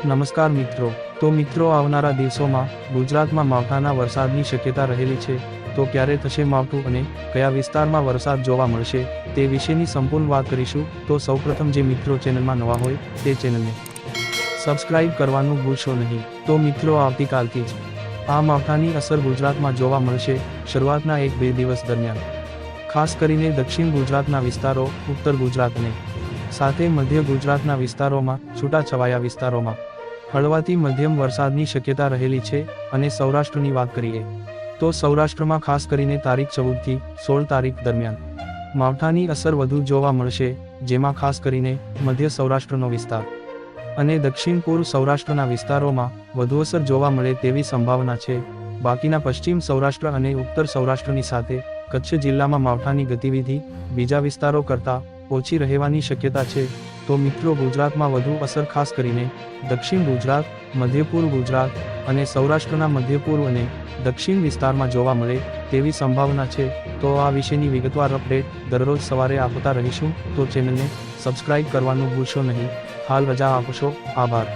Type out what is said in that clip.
નમસ્કાર મિત્રો, તો મિત્રો આવનારા દિવસોમાં ગુજરાતમાં માવઠાના વરસાદની શક્યતા રહેલી છે. તો ક્યારે થશે માવઠું અને કયા વિસ્તારમાં વરસાદ જોવા મળશે તે વિશેની સંપૂર્ણ વાત કરીશું. તો સૌપ્રથમ જે મિત્રો ચેનલમાં નવા હોય તે ચેનલને સબસ્ક્રાઇબ કરવાનું ભૂલશો નહીં. તો મિત્રો આવતીકાલથી જ આ માવઠાની અસર ગુજરાતમાં જોવા મળશે. શરૂઆતના 1-2 દિવસ દરમિયાન ખાસ કરીને દક્ષિણ ગુજરાતના વિસ્તારો, ઉત્તર ગુજરાત અને સાથે મધ્ય ગુજરાતના વિસ્તારોમાં, છૂટાછવાયા વિસ્તારોમાં હળવાથી મધ્યમ વરસાદની શક્યતા રહેલી છે. અને સૌરાષ્ટ્રની વાત કરીએ તો સૌરાષ્ટ્રમાં ખાસ કરીને તારીખ 14 થી 16 તારીખ દરમિયાન માવઠાની અસર વધુ જોવા મળશે, જેમાં ખાસ કરીને મધ્ય સૌરાષ્ટ્રનો વિસ્તાર અને દક્ષિણ પૂર્વ સૌરાષ્ટ્રના વિસ્તારોમાં વધુ અસર જોવા મળે તેવી સંભાવના છે. બાકીના પશ્ચિમ સૌરાષ્ટ્ર અને ઉત્તર સૌરાષ્ટ્રની સાથે કચ્છ જિલ્લામાં માવઠાની ગતિવિધિ બીજા વિસ્તારો કરતાં ઓછી રહેવાની શક્યતા છે. તો મિત્રો ગુજરાતમાં વધુ અસર ખાસ કરીને દક્ષિણ ગુજરાત, મધ્ય પૂર્વ ગુજરાત અને સૌરાષ્ટ્રના મધ્ય પૂર્વ અને દક્ષિણ વિસ્તારમાં જોવા મળે તેવી સંભાવના છે. તો આ વિશેની વિગતવાર અપડેટ દરરોજ સવારે આપતા રહીશું. તો ચેનલને સબસ્ક્રાઇબ કરવાનું ભૂલશો નહીં. હાલ રજા આપશો. આભાર.